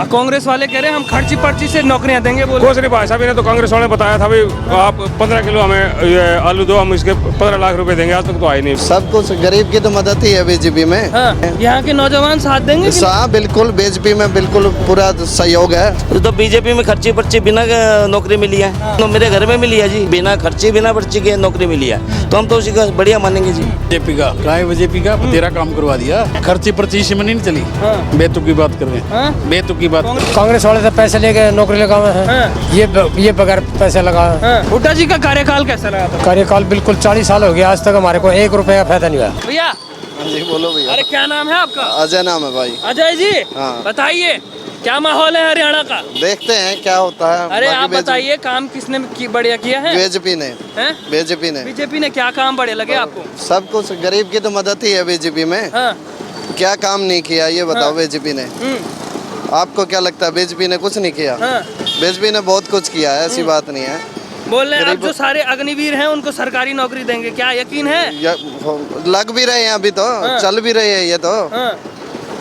कांग्रेस वाले कह रहे हैं हम खर्ची पर्ची से नौकरियां देंगे बोले। कुछ नहीं भाई साहब ने तो कांग्रेस वाले ने बताया था भाई आप 15 किलो हमें ये आलू दो, हम इसके 15 लाख रुपए देंगे। आज तक तो आए नहीं। सब कुछ गरीब की तो मदद ही है बीजेपी में। हाँ, यहाँ के नौजवान साथ देंगे कि हाँ बिल्कुल, बीजेपी में बिल्कुल पूरा सहयोग है। तो बीजेपी में खर्ची पर्ची बिना नौकरी मिली है, तो मेरे घर में मिली है जी, बिना खर्ची बिना पर्ची के नौकरी मिली है, तो हम तो उसी का बढ़िया मानेंगे जी। बीजेपी का काय बीजेपी का तेरा काम करवा दिया, खर्ची पर्ची से नहीं चली। बेतुक की बात कर रहे हैं, बेतुक की बात। कांग्रेस वाले से पैसे लेके नौकरी लगाए हैं, ये बगैर पैसे लगाए। हुड्डा जी का कार्यकाल कैसा लगा था? कार्यकाल बिल्कुल 40 साल हो गया, आज तक हमारे को 1 रुपए का फायदा नहीं हुआ। भैया जी बोलो भैया। अरे क्या नाम है आपका? अजय नाम है भाई। अजय जी हाँ। बताइए क्या माहौल है हरियाणा का? देखते हैं क्या होता है। अरे बाकी आप बताइए काम किसने बढ़िया किया है? बीजेपी ने। हैं? बीजेपी ने। बीजेपी ने क्या काम बढ़िया लगे आपको? सब कुछ गरीब की तो मदद ही है बीजेपी में। हाँ। क्या काम नहीं किया ये बताओ बीजेपी ने। आपको क्या लगता है बीजेपी ने कुछ नहीं किया? हाँ। बीजेपी ने बहुत कुछ किया है, ऐसी बात नहीं है। बोल रहे हैं अब जो सारे अग्निवीर हैं उनको सरकारी नौकरी देंगे, क्या यकीन है? लग भी रहे हैं अभी तो। चल भी रहे हैं ये तो। हाँ।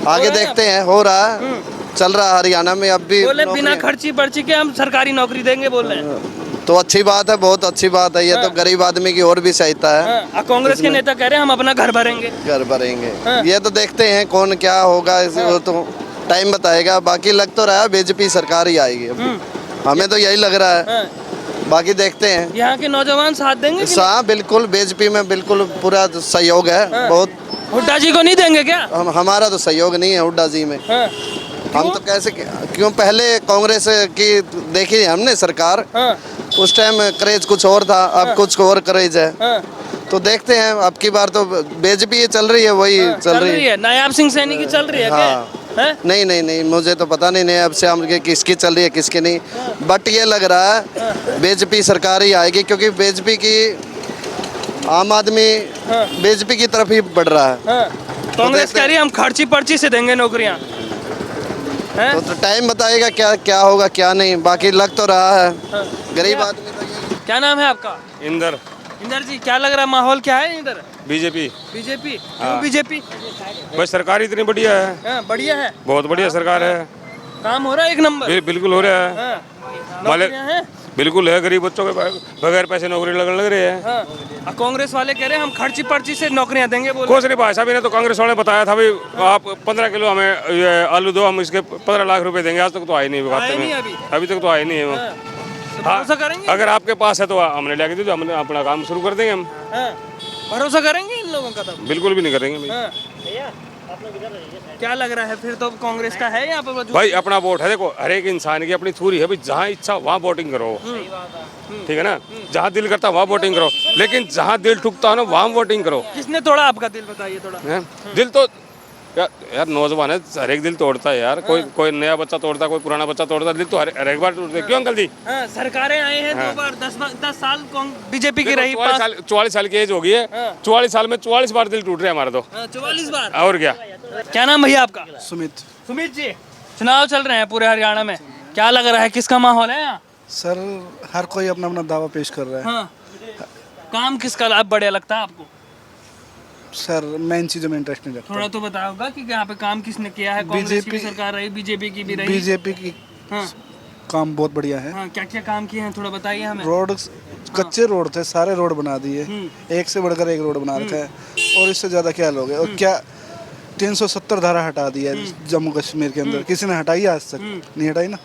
आगे देखते हैं, हो रहा है, चल रहा है हरियाणा में अब भी। बोले बिना खर्ची पर्ची के हम सरकारी नौकरी देंगे बोल रहे हैं। तो अच्छी बात है, बहुत अच्छी बात है। ये तो गरीब आदमी की और भी सहायता है। हाँ, कांग्रेस के नेता कह रहे हैं हम अपना घर भरेंगे। घर भरेंगे। हाँ। ये तो देखते हैं कौन क्या होगा, वो तो टाइम बताएगा। बाकी लग तो रहा है बीजेपी सरकार ही आएगी अभी। हमें तो यही लग रहा है। हाँ। बाकी देखते हैं। यहाँ के नौजवान साथ देंगे कि हाँ बिल्कुल, बीजेपी में बिल्कुल पूरा सहयोग है। हाँ। बहुत। हुड्डा जी को नहीं देंगे क्या? हमारा तो सहयोग नहीं है हुड्डा जी में। हाँ। हम तो कैसे, क्यों पहले कांग्रेस की देखी हमने सरकार। हाँ। उस टाइम क्रेज कुछ और था, अब कुछ और क्रेज है। हाँ। तो देखते हैं, अब की बार तो बीजेपी चल रही है, वही चल रही है। नायाब सिंह सैनी की चल रही है क्या? हाँ। हैं? नहीं नहीं नहीं, मुझे तो पता नहीं अब से हम किसकी चल रही है किसकी नहीं। बट ये लग रहा है बीजेपी सरकार ही आएगी, क्योंकि बीजेपी की आम आदमी बीजेपी की तरफ ही बढ़ रहा है। हाँ। कांग्रेस कह रही है हम खर्ची पर्ची से देंगे नौकरियां। तो टाइम बताएगा क्या क्या होगा क्या नहीं। बाकी लग तो रहा है गरीब आदमी तो ये। क्या नाम है आपका? इंदर। इंदर जी क्या लग रहा है माहौल क्या है इधर? बीजेपी। बीजेपी क्यों बीजेपी? बस सरकार इतनी बढ़िया है। हाँ, बढ़िया है, बहुत बढ़िया सरकार है। काम हो रहा है एक नंबर। बिल्कुल हो रहा है। हाँ। मालिक नौकरियां हैं? बिल्कुल है, गरीब बच्चों के बगैर पैसे नौकरी लगने लग रही है। हाँ। कांग्रेस वाले कह रहे हैं हम खर्ची पर्ची से नौकरियां देंगे बोले। कुछ नहीं भाई साहब ने तो कांग्रेस वाले ने बताया था भाई आप 15 किलो हमें ये आलू दो, हम इसके 15 लाख रुपए देंगे। आज तक तो आए नहीं। आए नहीं अभी तक तो आए नहीं है वो। हाँ। तो भरोसा करेंगे? अगर आपके पास है तो हमने लेके दी तो हमने अपना काम शुरू कर देंगे हम। हाँ। भरोसा करेंगे इन लोगों का तब? बिल्कुल भी नहीं करेंगे भाई। हाँ। क्या लग रहा है फिर तो कांग्रेस का है यहाँ पर? भाई अपना वोट है, देखो हर एक इंसान की अपनी थूरी है भाई, जहाँ इच्छा वहाँ वोटिंग करो। ठीक है ना, जहाँ दिल करता वहाँ वोटिंग करो, लेकिन जहाँ दिल ठुकता है ना वहाँ वोटिंग करो। किसने तोड़ा आपका दिल बताइए थोड़ा? हैं? दिल तो यार नौजवान है, हर एक दिल तोड़ता है यार। कोई नया बच्चा तोड़ता है, कोई पुराना बच्चा तोड़ता है। दिल तो हर एक बार टूटते। क्यों अंकल जी? हाँ, सरकारें आई हैं 2 बार, 10 साल बीजेपी की रही। 44 साल की एज हो गई है। 44 साल में 44 बार दिल टूट रहे हैं हमारे तो। 44 बार। और क्या? क्या नाम भैया आपका? सुमित। सुमित जी, चुनाव चल रहे हैं पूरे हरियाणा में, क्या लग रहा है किसका माहौल है यहाँ? सर हर कोई अपना अपना दावा पेश कर रहा है। हाँ। काम किसका लाभ बढ़िया लगता है आपको? सर मैं इन चीज़ों में इंटरेस्ट नहीं रखता। थोड़ा तो बताओगा कि यहाँ पे काम किसने किया है? कांग्रेस की भी सरकार रही, बीजेपी की भी रही। बीजेपी की हाँ। काम बहुत बढ़िया है। हाँ, क्या क्या काम किए हैं थोड़ा बताइए हमें। रोड, कच्चे रोड थे, सारे रोड बना दिए। एक से बढ़कर एक रोड बना रखा है, और इससे ज़्यादा क्या लोगे। और क्या 370 धारा हटा दिया है जम्मू कश्मीर के अंदर, किसी ने हटाई है आज तक? नहीं हटाई ना।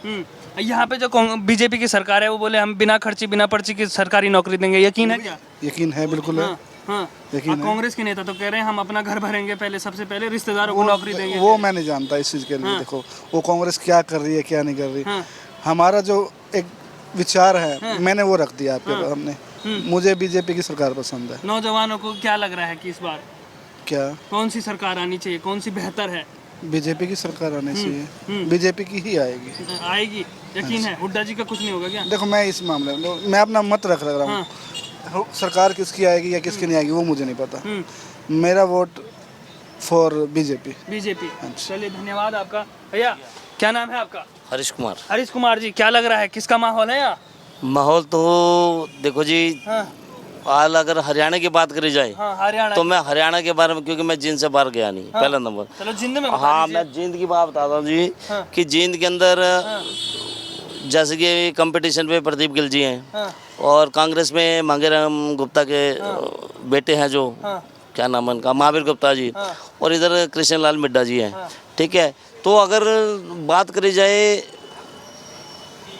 यहाँ पे जो बीजेपी की सरकार है वो बोले हम बिना खर्ची बिना पर्ची की सरकारी नौकरी देंगे, यकीन है क्या? यकीन है, बिल्कुल है। हाँ। यकीन है। कांग्रेस के नेता तो कह रहे हैं हम अपना घर भरेंगे, पहले सबसे पहले रिश्तेदारों को नौकरी देंगे। वो मैं नहीं जानता इस चीज़ के लिए। देखो वो कांग्रेस क्या कर रही है क्या नहीं कर रही। हमारा जो एक विचार है मैंने वो रख दिया आपके सामने। मुझे बीजेपी की सरकार पसंद है। नौजवानों को क्या लग रहा है कि इस बार क्या कौन सी सरकार आनी चाहिए, कौन सी बेहतर है? बीजेपी की सरकार आनी चाहिए। बीजेपी की ही आएगी। आएगी, यकीन है? हुड्डा जी का कुछ नहीं होगा क्या? देखो मैं इस मामले में मैं अपना मत रख रहा हूँ। सरकार किसकी आएगी या किसकी नहीं आएगी वो मुझे नहीं पता। मेरा वोट फॉर बीजेपी। बीजेपी। चलिए धन्यवाद आपका। भैया क्या नाम है आपका? हरीश कुमार। हरीश कुमार जी क्या लग रहा है किसका माहौल है यहाँ? माहौल तो देखो जी, हाँ। हाल अगर हरियाणा की बात करी जाए हाँ हरियाणा तो मैं हरियाणा के बारे में, क्योंकि मैं जींद से बाहर गया नहीं, पहला नंबर। चलो जिंद में बता हाँ दीजिए। मैं जींद की बात बताता हूँ जी, हाँ। कि जींद के अंदर जैसे कि कंपटीशन पे प्रदीप गिल जी हैं, हाँ और कांग्रेस में मांगेराम गुप्ता के बेटे हैं जो, हाँ क्या नाम है उनका, महावीर गुप्ता जी, हाँ। और इधर कृष्ण लाल मिड्डा जी हैं। हाँ। ठीक है, तो अगर बात करी जाए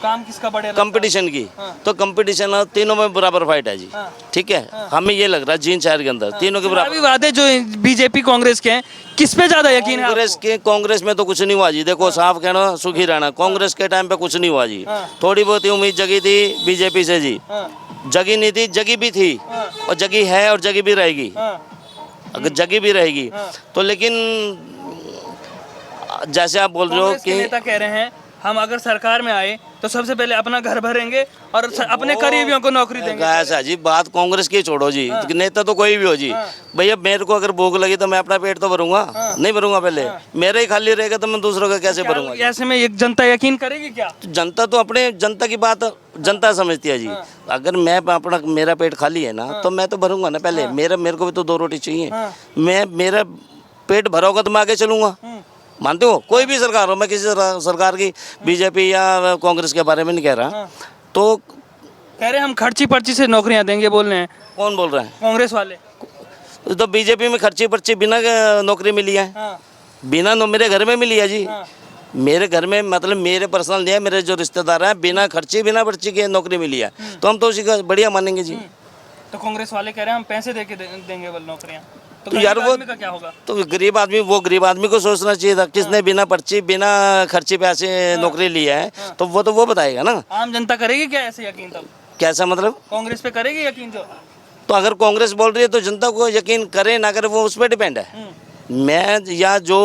काम किसका बढ़िया लगता है? कंपटीशन की, हाँ। तो कंपटीशन तीनों में बराबर फाइट है जी। हाँ। ठीक है, हमें ये लग रहा है जींद शहर के अंदर तीनों के बराबर। अभी वादे जो बीजेपी कांग्रेस के हैं, किस पे ज्यादा यकीन है कांग्रेस आपको? के, कांग्रेस में तो कुछ नहीं हुआ जी, देखो साफ कहना सुखी रहना, कांग्रेस के टाइम पे कुछ नहीं हुआ जी। हाँ। थोड़ी बहुत ही उम्मीद जगी थी बीजेपी से जी, हाँ जगी नहीं थी, जगी भी थी, हाँ और जगी है और जगी भी रहेगी। हाँ अगर जगी भी रहेगी हाँ। तो, लेकिन जैसे आप बोल रहे हो कांग्रेस के कि नेता कह रहे हैं हम अगर सरकार में आए तो सबसे पहले अपना घर भरेंगे और अपने करीबियों को नौकरी देंगे। ऐसा जी, बात कांग्रेस की छोड़ो जी, नेता तो कोई भी हो जी, भैया मेरे को अगर भूख लगी तो मैं अपना पेट तो भरूंगा, नहीं भरूंगा पहले, मेरा ही खाली रहेगा तो मैं दूसरों का कैसे भरूंगा? ऐसे में एक जनता यकीन करेगी क्या? तो जनता तो अपने, जनता की बात जनता समझती है जी। अगर मैं अपना, मेरा पेट खाली है ना, तो मैं तो भरूंगा ना पहले, मेरे को भी तो 2 रोटी चाहिए। मैं, मेरा पेट भरा होगा तो मैं आगे चलूंगा। मानते हो? कोई भी सरकार हो, मैं किसी सरकार की, बीजेपी या कांग्रेस के बारे में नहीं कह रहा। तो कह रहे हैं हम खर्ची पर्ची से नौकरियां देंगे, बोल रहे हैं कौन बोल रहा है? कांग्रेस वाले। तो बीजेपी में खर्ची पर्ची बिना नौकरी मिली है, हाँ बिना मेरे घर में मिली है जी। हाँ मेरे घर में, मतलब मेरे पर्सनल नहीं है, मेरे जो रिश्तेदार हैं, बिना खर्ची बिना पर्ची के नौकरी मिली है, तो हम तो उसी का बढ़िया मानेंगे जी। तो कांग्रेस वाले कह रहे हैं हम पैसे दे के देंगे बोल नौकरियां, तो तो यार गरीब वो, आदमी का क्या होगा? तो गरीब आदमी, वो गरीब आदमी को सोचना चाहिए था, किसने बिना पर्ची बिना खर्ची पैसे नौकरी ली है, तो वो बताएगा ना। आम जनता करेगी क्या ऐसे यकीन? तब कैसा मतलब? कांग्रेस पे करेगी यकीन जो? तो अगर कांग्रेस बोल रही है तो जनता को यकीन करे ना करे वो उस पर डिपेंड है। मैं, या जो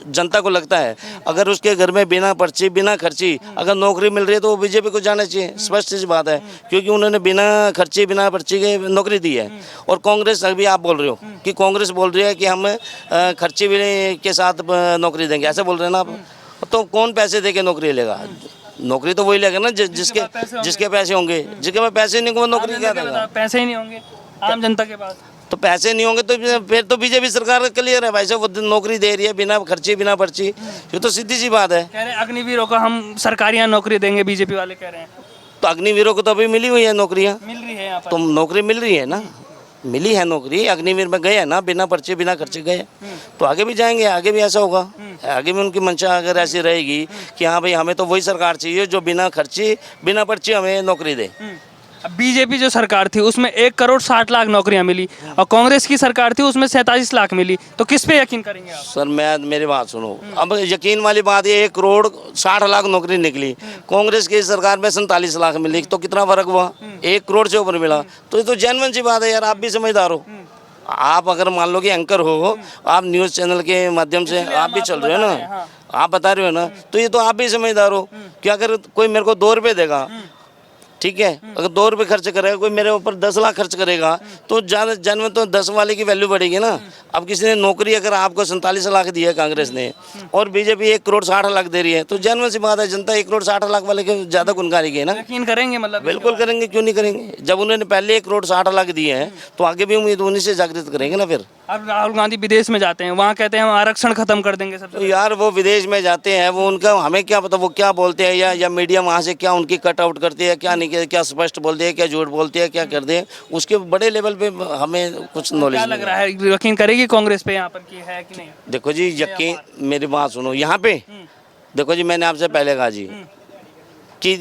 जनता को लगता है, अगर उसके घर में बिना पर्ची बिना खर्ची अगर नौकरी मिल रही है तो वो बीजेपी को जाना चाहिए, स्पष्ट सी बात है, क्योंकि उन्होंने बिना खर्ची बिना पर्ची के नौकरी दी है। और कांग्रेस, अभी आप बोल रहे हो कि कांग्रेस बोल रही है कि हम खर्ची भी के साथ नौकरी देंगे, ऐसा बोल रहे हैं ना आप, तो कौन पैसे दे के नौकरी लेगा? नौकरी तो वही लेगा ना जिसके पैसे होंगे, जिसके पास पैसे नहीं होंगे वो नौकरी क्या देगा? पैसे ही नहीं होंगे आम जनता के पास। तो पैसे नहीं होंगे तो फिर तो बीजेपी सरकार क्लियर है भाई साहब, वो नौकरी दे रही है बिना खर्ची बिना पर्ची, ये तो सीधी सी बात है। कह रहे हैं अग्निवीरों को हम सरकारी यहाँ नौकरी देंगे, बीजेपी वाले कह रहे हैं। तो अग्निवीरों को तो अभी मिली हुई है नौकरियाँ, मिल रही है यहाँ पर। तो नौकरी मिल रही है ना, मिली है नौकरी, अग्निवीर में गए हैं ना, बिना पर्ची बिना खर्चे गए, तो आगे भी जाएंगे, आगे भी ऐसा होगा, आगे भी उनकी मंशा अगर ऐसी रहेगी कि हाँ भाई हमें तो वही सरकार चाहिए जो बिना खर्ची बिना पर्ची हमें नौकरी दे। अब बीजेपी जो सरकार थी उसमें 1,60,00,000 नौकरियां मिली और कांग्रेस की सरकार थी उसमें 47 लाख मिली, तो किस पे यकीन करेंगे आप? सर मेरी बात सुनो, अब यकीन वाली बात ये 1,60,00,000 नौकरी निकली, कांग्रेस की सरकार में 47 लाख मिली, तो कितना फर्क हुआ? 1 करोड़ से ऊपर मिला, तो ये तो जेन्युइन सी बात है यार, आप भी समझदार हो। आप अगर मान लो कि एंकर हो, आप न्यूज़ चैनल के माध्यम से आप भी चल रहे हो ना, आप बता रहे हो ना, तो ये तो आप भी समझदार हो कि अगर कोई मेरे को 2 रुपये देगा, ठीक है, अगर 2 रुपये खर्च करेगा, कोई मेरे ऊपर 10 लाख खर्च करेगा, तो ज़्यादा जन्म तो 10 वाले की वैल्यू बढ़ेगी ना। अब किसी ने नौकरी अगर आपको 47 लाख दी है कांग्रेस ने, और बीजेपी 1,60,00,000 दे रही है, तो जन्म सी बात है जनता 1,60,00,000 वाले के ज़्यादा गुनगारी है ना। यकीन करेंगे मतलब? बिल्कुल करेंगे, क्यों नहीं करेंगे? जब उन्होंने पहले 1,60,00,000 दिए हैं तो आगे भी उम्मीद उन्हीं से जागृत करेंगे ना। फिर अब राहुल गांधी विदेश में जाते हैं, वहाँ कहते हैं हम आरक्षण खत्म कर देंगे सबसे। तो यार वो विदेश में जाते हैं, वो उनका हमें क्या पता वो क्या बोलते हैं, या मीडिया वहाँ से क्या उनकी कट आउट करती है, क्या नहीं, क्या स्पष्ट बोलते हैं, क्या झूठ बोलते हैं, क्या करते हैं, उसके बड़े लेवल पे हमें कुछ नॉलेज क्या लग रहा है, यकीन करेगी कांग्रेस पे यहाँ पर कि है कि नहीं? देखो जी, यकीन, मेरी बात सुनो, यहाँ पे देखो जी, मैंने आपसे पहले कहा जी कि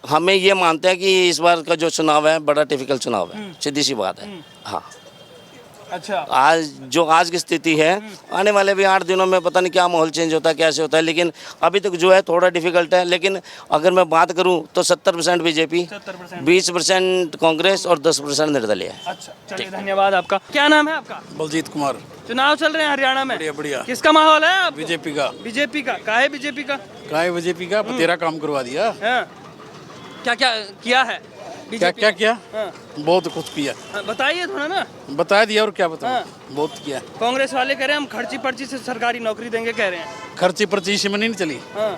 हमें ये मानते हैं कि इस बार का जो चुनाव है बड़ा डिफिकल्ट चुनाव है, सीधी सी बात है। हाँ, अच्छा, आज की स्थिति है, आने वाले भी 8 दिनों में पता नहीं क्या माहौल चेंज होता है, कैसे होता है, लेकिन अभी तक जो है थोड़ा डिफिकल्ट है। लेकिन अगर मैं बात करूं तो 70% बीजेपी, 20% कांग्रेस और 10% निर्दलीय है। अच्छा, चलिए धन्यवाद आपका। क्या नाम है आपका? बलजीत कुमार। चुनाव चल रहे हैं हरियाणा में, बढ़िया बढ़िया। किसका माहौल है आप? बीजेपी का। बीजेपी का? का है बीजेपी का? काय बीजेपी का तेरा काम करवा दिया। हाँ। क्या क्या किया है क्या बीजेपी? क्या किया? हाँ। बहुत कुछ किया, हाँ, बताइए थोड़ा ना। बता दिया और क्या बताऊं। हाँ। बहुत किया। कांग्रेस वाले कह रहे हैं हम खर्ची पर्ची से सरकारी नौकरी देंगे, कह रहे हैं। खर्ची पर्ची इसमें नहीं चली, हाँ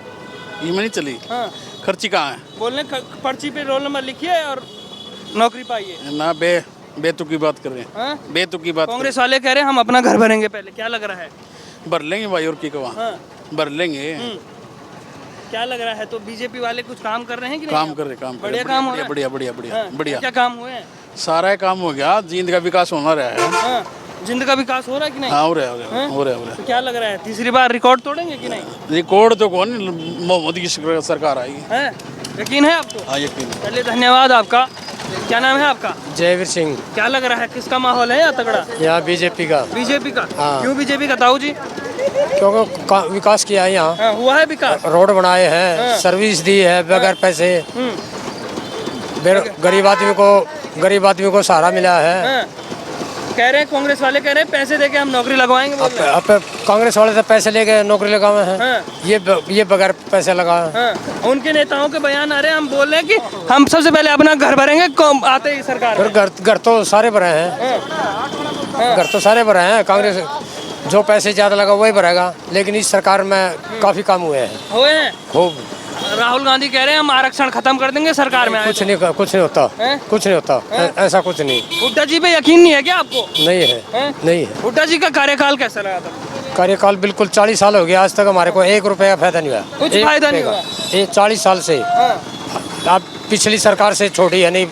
इसमें नहीं चली। हाँ, खर्ची कहाँ है? बोल रहे पर्ची पे रोल नंबर लिखिए और नौकरी पाइए। ना बे बेतुकी बात कर रहे हैं, हाँ? बेतुकी बात कांग्रेस वाले कह रहे हैं हम अपना घर भरेंगे पहले, क्या लग रहा है? भर लेंगे भाई, और की कवा हाँ। भर लेंगे। क्या लग रहा है? तो बीजेपी वाले कुछ काम कर रहे हैं कि नहीं? काम कर रहे, काम कर बढ़िया रहे, काम हो रहा है? बढ़िया बढ़िया बढ़िया हाँ, बढ़िया। क्या काम हुए हैं? सारा काम हो गया, जींद का विकास होना रहा है। हाँ, जिंद का विकास हो रहा है कि नहीं? हाँ, हो रहा है, हो रहा है, हाँ? हो रहा है, हो रहा तो क्या लग रहा है तीसरी बार रिकॉर्ड तोड़ेंगे कि नहीं? है। रिकॉर्ड तो कौन, मोदी की सरकार आएगी। है यकीन है आपको? हाँ, यकीन है। चलिए धन्यवाद आपका। क्या नाम है आपका? जयवीर सिंह। क्या लग रहा है किसका माहौल है या तगड़ा? यहाँ बीजेपी का, बीजेपी का। हाँ। क्यों बीजेपी का ताऊ जी? क्योंकि विकास किया है यहाँ, हाँ, हुआ है विकास। रोड बनाए हैं, हाँ। सर्विस दी है बगैर पैसे, गरीब आदमी को सहारा मिला है। हाँ। कह रहे हैं कांग्रेस वाले कह रहे हैं पैसे देके हम नौकरी लगवाएंगे बोल रहे हैं। अब कांग्रेस वाले तो पैसे लेके नौकरी लगाए हैं, हाँ। ये बगैर पैसे लगाए। हाँ, उनके नेताओं के बयान आ रहे हैं, हम बोल रहे हैं कि हम सबसे पहले अपना घर भरेंगे आते ही सरकार फिर में। घर तो सारे भरे हैं, घर तो सारे भरे हैं। कांग्रेस जो पैसे ज्यादा लगा वही भरेगा, लेकिन इस सरकार में काफी काम हुए हैं, हुए हैं। खूब। राहुल गांधी कह रहे हैं हम आरक्षण खत्म कर देंगे सरकार में आए कुछ तो। नहीं होता, हैं? कुछ नहीं होता, ऐसा कुछ नहीं, हुड्डा जी पे यकीन नहीं है क्या आपको? नहीं है, हैं? नहीं है। हुड्डा जी का कार्यकाल कैसा लगा था? कार्यकाल बिल्कुल 40 साल हो गया, आज तक हमारे को 1 रुपया फायदा नहीं हुआ। कुछ एक फायदा नहीं रुपये हुआ? का। ये 40 साल से हाँ, आप पिछली सरकार से छोटी है, नहीं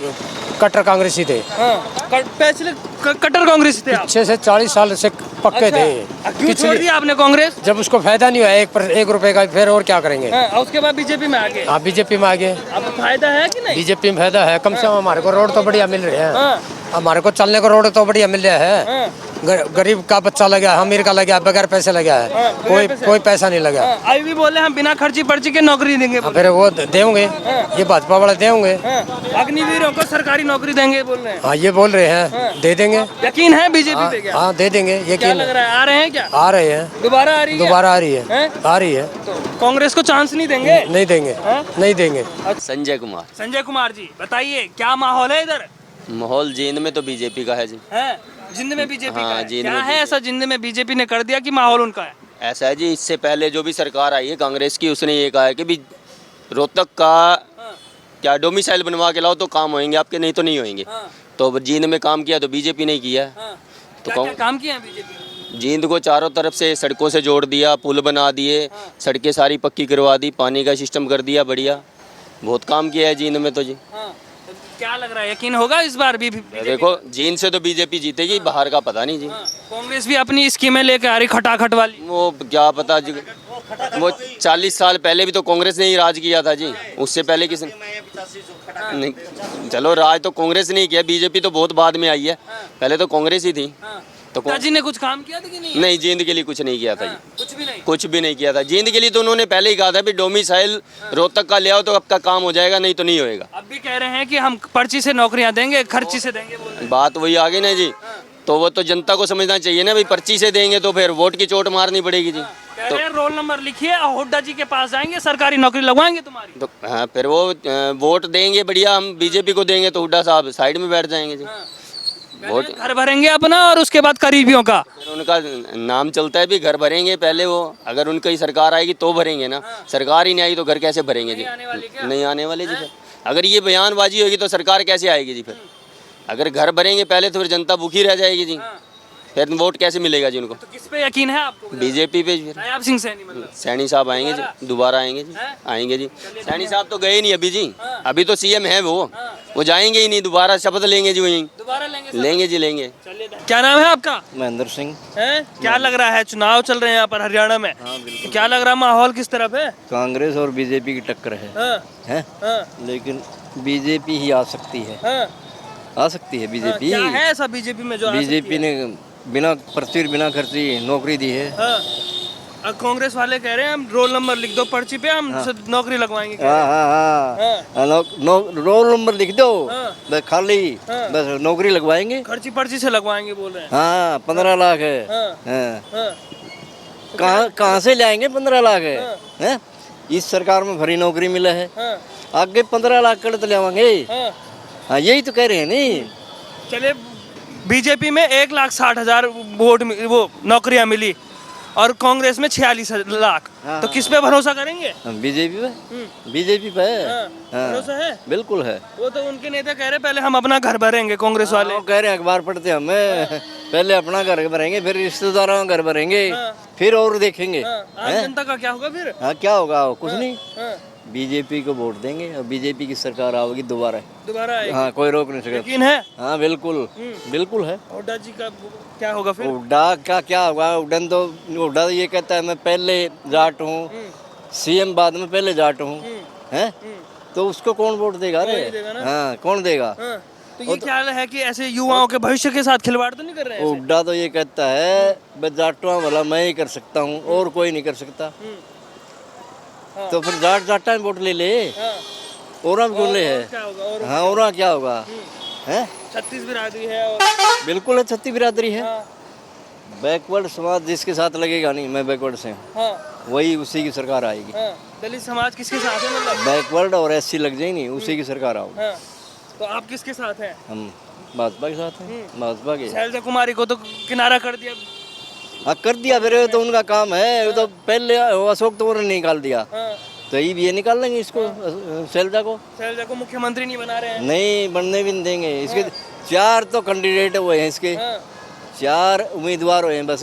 कट्टर कांग्रेसी थे, हाँ। पिछले कट्टर कांग्रेस थे आप? 6 से 40 साल से पक्के अच्छा, थे। क्यों छोड़ दिया आपने कांग्रेस? जब उसको फायदा नहीं हुआ 1 रुपए का, फिर और क्या करेंगे? हाँ, और उसके बाद बीजेपी में आ गए। आप बीजेपी में आ गए। अब फायदा है कि नहीं? बीजेपी में फायदा है, कम से कम हमारे को रोड तो बढ़िया मिल रहे हैं, हाँ, हमारे को चलने को रोड तो बढ़िया मिल रहा है। हाँ, गरीब का बच्चा लगा, अमीर का लगा, बगैर पैसे लगा है, हाँ, बगैर पैसे। कोई पैसा नहीं लगा। हाँ। अभी भी बोले हम बिना खर्ची पर्ची के नौकरी देंगे बोले। फिर वो देंगे, ये भाजपा वाले देंगे। हाँ, अग्निवीरों को सरकारी नौकरी देंगे बोल रहे हैं। हाँ, ये बोल रहे हैं, दे देंगे। यकीन है बीजेपी पे क्या? हाँ, दे देंगे, क्या यकीन लग रहा है आ रहे हैं क्या? आ रहे हैं, दोबारा आ रही है? दोबारा आ रही है, हैं? आ रही है। तो कांग्रेस को चांस नहीं देंगे? नहीं देंगे, हाँ? नहीं देंगे। संजय कुमार। संजय कुमार जी बताइए क्या माहौल है इधर? माहौल जींद में तो बीजेपी का है जी। है जिंद में बीजेपी हाँ, का है। जिंद क्या में है ऐसा जिंद में बीजेपी ने कर दिया कि माहौल उनका है? ऐसा है जी, इससे पहले जो भी सरकार आई है कांग्रेस की, उसने ये कहा है कि भी रोहतक का क्या डोमिसाइल बनवा के लाओ तो काम होंगे आपके, नहीं तो नहीं होंगे। हाँ। तो अब जींद में काम किया तो बीजेपी ने किया है। हाँ। तो क्या क्या काम किए हैं बीजेपी ने? जींद को चारों तरफ से सड़कों से जोड़ दिया, पुल बना दिए, सड़कें सारी पक्की करवा दी, पानी का सिस्टम कर दिया बढ़िया, बहुत काम किया है जींद में तो जी। हाँ। तो क्या लग रहा है यकीन होगा इस बार भी देखो जींद से तो बीजेपी जीतेगी, बाहर का पता नहीं जी। हाँ। कांग्रेस भी अपनी स्कीमें लेके आ रही खटाखट वाली। वो क्या पता जी, वो 40 साल पहले भी तो कांग्रेस ने ही राज किया था जी, उससे पहले किसी नहीं। चलो राज तो कांग्रेस ने ही किया, बीजेपी तो बहुत बाद में आई है, पहले तो कांग्रेस ही थी। तो जी ने कुछ काम किया था कि नहीं? नहीं, जींद के लिए कुछ नहीं किया था जी, कुछ भी नहीं। कुछ भी नहीं किया था जींद के लिए। तो उन्होंने पहले ही कहा था भी डोमिसाइल रोहतक का ले आओ तो आपका काम हो जाएगा, नहीं तो नहीं होएगा। अब भी कह रहे हैं कि हम पर्ची से नौकरियां देंगे, खर्ची से देंगे बोल रहे हैं। बात वही आ गई ना जी, तो वो तो जनता को समझना चाहिए ना भाई, पर्ची से देंगे तो फिर वोट की चोट मारनी पड़ेगी जी। कह रहे हैं रोल नंबर लिखिए और हुड्डा जी के पास जाएंगे, सरकारी नौकरी लगवाएंगे तुम्हारी। तो हाँ, फिर वो वोट देंगे बढ़िया, हम बीजेपी को देंगे तो हुड्डा साहब साइड में बैठ जाएंगे जी। वोट घर भरेंगे अपना और उसके बाद करीबियों का। फिर उनका नाम चलता है भी घर भरेंगे पहले, वो अगर उनकी सरकार आएगी तो भरेंगे ना, सरकार ही नहीं आई तो घर कैसे भरेंगे जी? नहीं आने वाले जी। फिर अगर ये बयानबाजी होगी तो सरकार कैसे आएगी जी? फिर अगर घर भरेंगे पहले तो फिर जनता भूखी रह जाएगी जी, फिर वोट कैसे मिलेगा जी उनको? तो किस पे यकीन है आपको? बीजेपी पे। फिर नायाब सिंह सैनी मतलब सैनी साहब आएंगे जी, दोबारा आएंगे जी, आएंगे जी। सैनी साहब तो गए नहीं अभी जी, अभी तो सीएम है वो जाएंगे ही नहीं, दोबारा शपथ लेंगे जी वहीं, दोबारा लेंगे। लेंगे जी लेंगे। क्या नाम है आपका? महेंद्र सिंह। है क्या लग रहा है चुनाव चल रहे हैं यहाँ पर हरियाणा में? क्या लग रहा है माहौल किस तरफ है? कांग्रेस और बीजेपी की टक्कर है, हाँ, हैं? हाँ, लेकिन बीजेपी ही आ सकती है, हाँ, आ सकती है बीजेपी। क्या है ऐसा बीजेपी में जो आ सकती बीजेपी है? ने बिना पर्ची बिना खर्ची नौकरी दी है। हाँ, और कांग्रेस वाले कह रहे हैं हम रोल नंबर लिख दो पर्ची पे, हम नौकरी लगवाएंगे। हाँ हाँ हाँ, रोल नंबर लिख दो, हाँ। बस खाली, हाँ। बस नौकरी लगवाएंगे। खर्ची पर्ची से लगवाएंगे बोल रहे हैं। हाँ, 15 लाख है। हाँ। हाँ। हाँ, कहाँ से लाएंगे 15 लाख है? हैं? इस सरकार में भरी नौकरी मिला है, हाँ, आगे 15 लाख कर तो लाएंगे। हाँ। हाँ, यही तो कह रहे हैं नहीं। चलिए बीजेपी में 1,60,000 वो नौकरियां मिली, और कांग्रेस में 46 लाख, तो किस पे भरोसा करेंगे? बीजेपी पे, बीजेपी पे है। हाँ, हाँ, भरोसा है? बिल्कुल है। वो तो उनके नेता कह रहे पहले हम अपना घर भरेंगे, कांग्रेस वाले। वो कह रहे हैं अखबार पढ़ते हमें, पहले अपना घर भरेंगे, फिर रिश्तेदारों का घर भरेंगे, फिर और देखेंगे। आम जनता का क्या होगा फिर? हाँ, क्या होगा? कुछ नहीं, हाँ, बीजेपी को वोट देंगे और बीजेपी की सरकार आएगी दोबारा। दोबारा आएगी? हाँ, कोई रोक नहीं सकता। यकीन है? हाँ बिल्कुल, बिल्कुल है। हुड्डा जी का क्या होगा फिर? हुड्डा का क्या होगा? हुड्डा तो ये कहता है मैं पहले जाट हूँ, सीएम बाद में पहले जाट हूँ, हैं? तो उसको कौन वोट देगा? अरे हाँ, कौन देगा? हाँ, तो ये ख्याल है कि ऐसे युवाओं के भविष्य के साथ खिलवाड़ तो नहीं कर रहे हैं? हुड्डा तो ये कहता है बस जाटों वाला मैं ही कर सकता हूँ और कोई नहीं कर सकता। तो फिर जाटा में वोट ले ले, और हम क्यों ले है? क्या होगा? और हाँ, और क्या होगा? हैं? 36 बिरादरी है और बिल्कुल है, 36 बिरादरी है। हाँ, बैकवर्ड समाज जिसके साथ लगेगा नहीं, मैं बैकवर्ड से हूँ, हाँ, वही उसी की सरकार आएगी। हाँ। दलित समाज किसके साथ है मतलब? बैकवर्ड और एससी लग जाए नहीं, उसी की सरकार आओगी। हाँ, तो आप किसके साथ हैं? हम भाजपा के साथ हैं, भाजपा के। शैलजा कुमारी को तो किनारा कर दिया। हाँ, कर दिया, फिर ये तो उनका काम है। वो तो पहले अशोक तंवर ने निकाल दिया, हाँ, तो ये निकाल लेंगे इसको, शैलजा को। शैलजा को मुख्यमंत्री नहीं बना रहे हैं। नहीं, बनने भी नहीं देंगे। इसके 4 तो कैंडिडेट हुए हैं, इसके हाँ, 4 उम्मीदवार हुए हैं बस।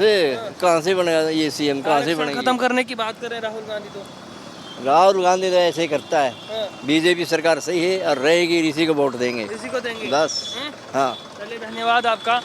कहाँ से बनेगा ये सीएम? कहाँ से आरक्षण बनेगा? खत्म करने की बात कर रहे हैं राहुल गांधी तो। राहुल गांधी तो ऐसे ही करता है। हाँ, बीजेपी सरकार सही है और रहेगी, इसी को वोट देंगे इसी को देंगे बस। हाँ। चलिए, धन्यवाद आपका।